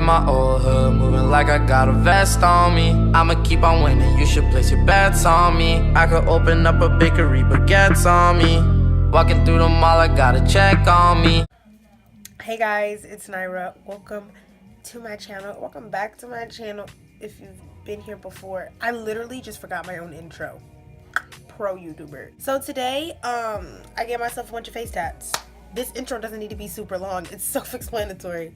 my old hood, moving like I got a vest on me. I'ma keep on winning, you should place your bets on me. I could open up a bakery, baguettes on me. Walking through the mall, I got a check on me. Hey guys, it's Nyra. Welcome to my channel. Welcome back to my channel. If you've been here before, I literally just forgot my own intro. Pro YouTuber. So today, I gave myself a bunch of face tats. This intro doesn't need to be super long. It's self-explanatory.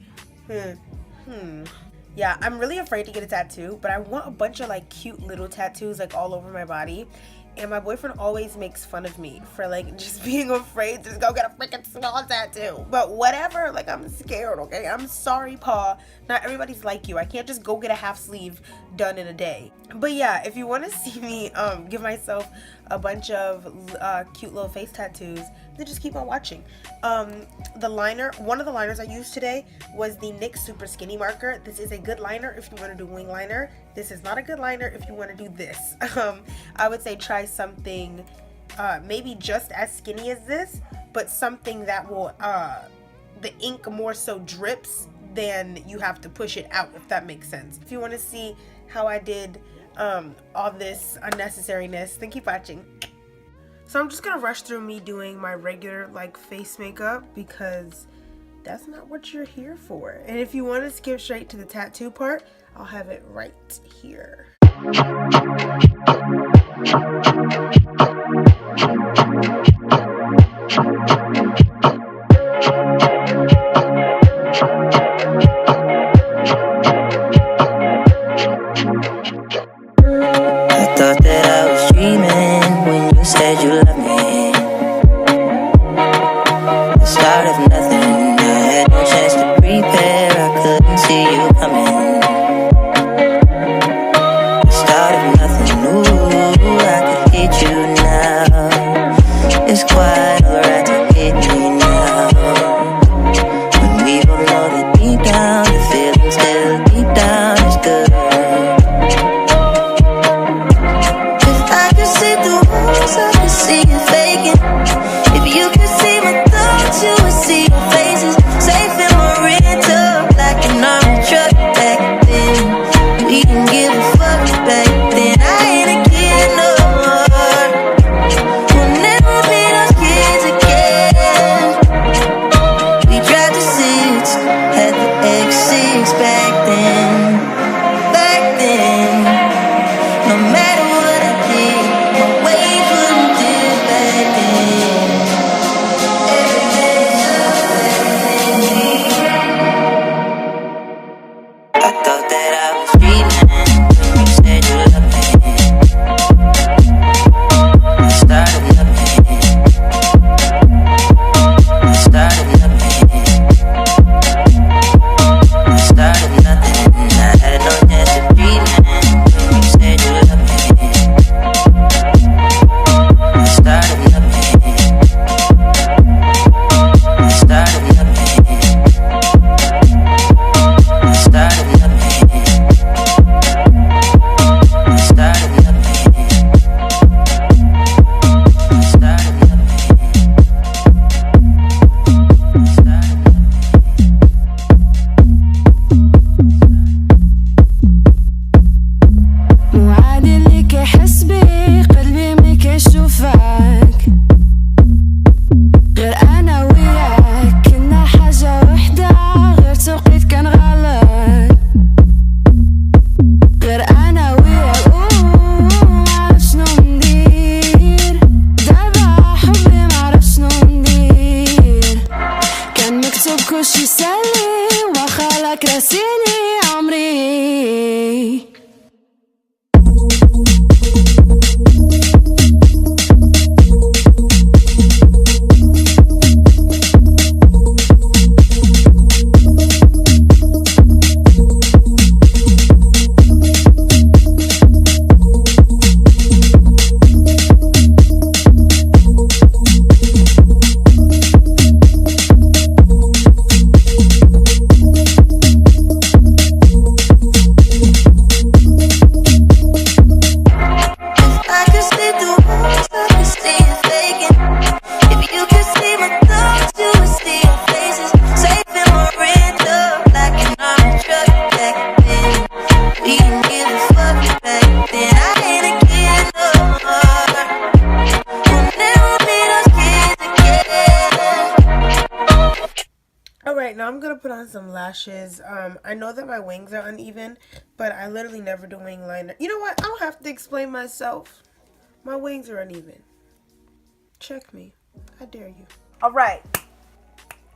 Yeah, I'm really afraid to get a tattoo, but I want a bunch of like cute little tattoos like all over my body. And my boyfriend always makes fun of me for like just being afraid to just go get a freaking small tattoo. But whatever, like I'm scared, okay? I'm sorry, Paul. Not everybody's like you. I can't just go get a half sleeve done in a day. But yeah, if you want to see me give myself a bunch of cute little face tattoos, then just keep on watching. The liner, one of the liners I used today was the NYX Super Skinny Marker. This is a good liner if you want to do wing liner. This is not a good liner if you want to do this. I would say try something maybe just as skinny as this, but something that will, the ink more so drips than you have to push it out, if that makes sense. If you want to see how I did all this unnecessariness, then keep watching. So I'm just gonna rush through me doing my regular like face makeup because that's not what you're here for. And if you want to skip straight to the tattoo part, I'll have it right here. I thought that I was dreaming when you said you loved me. The start of nothing, I had no chance to prepare, I couldn't see you coming. The start of nothing, ooh, I could hit you now. It's quite alright to hit me now. When we both know that deep down, the feeling still deep down is good. I can see you faking. If you could see my thoughts, you would see your faces. Safe in my rental, like an army truck back then. We didn't give a fuck back then. I ain't a kid no more. We'll never be those kids again. We drive the seats, had the X6 back then. Back then, no matter what I did, my ways wouldn't dip back then. I thought that I was dreaming when you said you loved me. The start of nothing. The start of nothing. The start of nothing. I had no chance of dreaming when you said you loved me. The start of nothing. The start of nothing. The start of nothing. The start of nothing. The start of nothing. موعد اللي كيحس بيه قلبي ملي كيشوفك غير انا وياك كنا حاجة وحدة غير توقيت كان غلط غير انا وياك معرف شنو ندير دابا حبي معرف شنو ندير كان مكتوب كلشي سالي واخا لك راسيني عمري some lashes. I know that my wings are uneven, but I literally never do wing liner. You know what? I don't have to explain myself. My wings are uneven. Check me. I dare you. All right.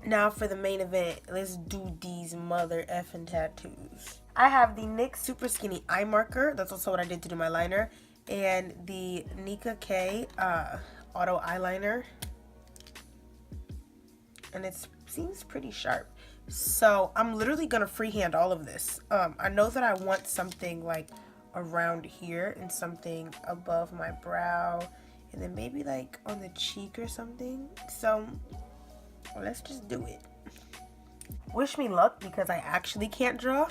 Now for the main event. Let's do these mother effing tattoos. I have the NYX Super Skinny Eye Marker. That's also what I did to do my liner. And the Nikkie Auto Eyeliner. And it seems pretty sharp. So I'm literally gonna freehand all of this. I know that I want something like around here and something above my brow, and then maybe like on the cheek or something. So let's just do it. Wish me luck because I actually can't draw.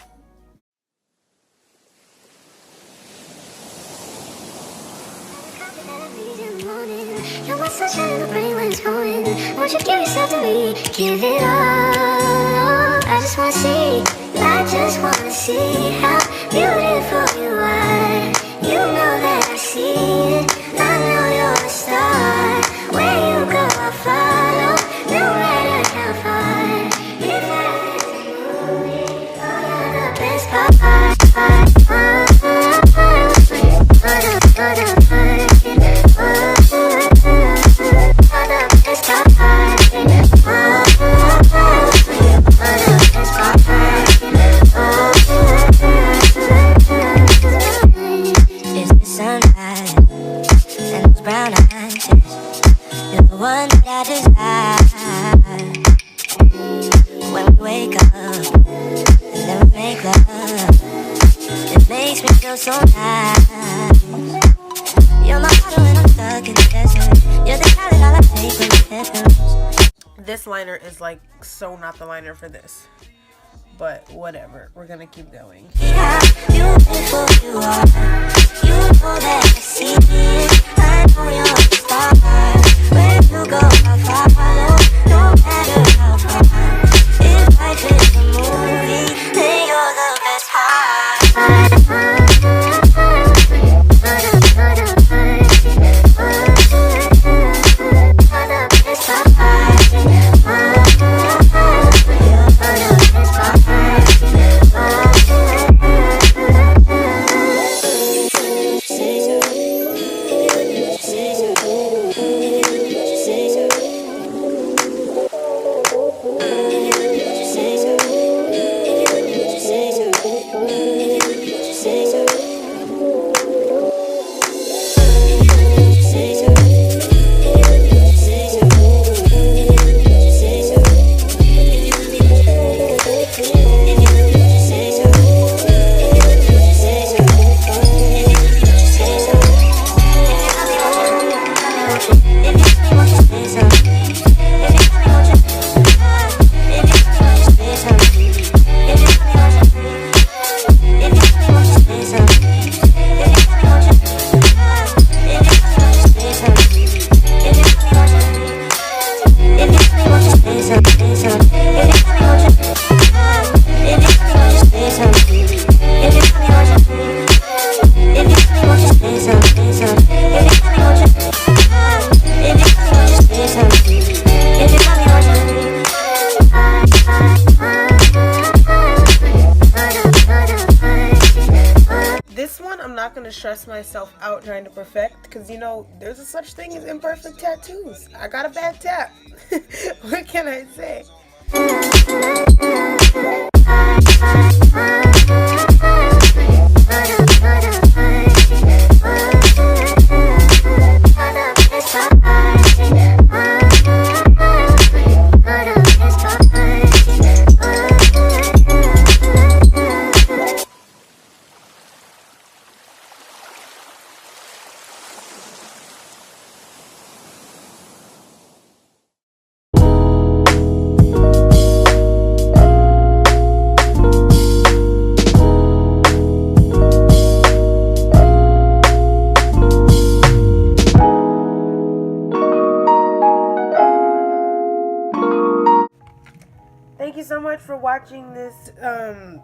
You're my sunshine in the brain when it's going. Won't you give yourself to me? Give it all. I just wanna see. I just wanna see how beautiful you are. You know that I see it. I know you're a star. Where you go, I'll follow. No matter how far. If life is a movie, oh, you're the best part. This liner is like so not the liner for this, but whatever, we're gonna keep going. How beautiful you are. You know that I see it. I know you're a star. Where you go, I'll follow. No matter how far. If life is a movie, then you're the best part. Stress myself out trying to perfect, because you know there's a such thing as imperfect tattoos. I got a bad tap. What can I say? watching this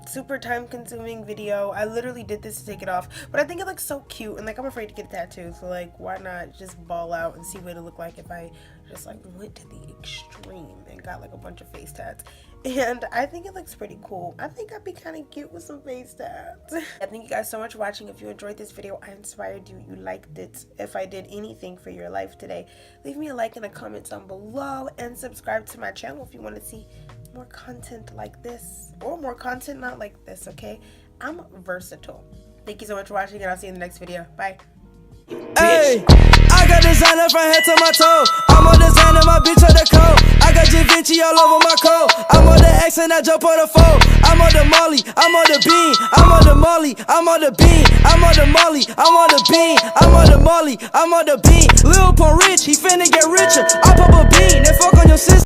super time consuming video. I literally did this to take it off, but I think it looks so cute, and like I'm afraid to get a tattoo, so like why not just ball out and see what it looked like if I just like went to the extreme and got like a bunch of face tats. And I think it looks pretty cool. I think I'd be kind of cute with some face tats. I thank you guys so much for watching. If you enjoyed this video, I inspired you, you liked it. If I did anything for your life today, leave me a like and a comment down below, and subscribe to my channel if you want to see more content like this, or more content not like this, okay? I'm versatile. Thank you so much for watching, and I'll see you in the next video. Bye. Hey, I got designer from head to my toe. I'm on designer, my bitch on the coat. I got Vinci all over my coat. I'm on the X and I jump on the phone. I'm on the Molly, I'm on the bean. I'm on the Molly, I'm on the bean. I'm on the Molly, I'm on the bean. I'm on the Molly, I'm on the bean. Lil Pump rich, he finna get richer. I pop a bean and fuck on your sister.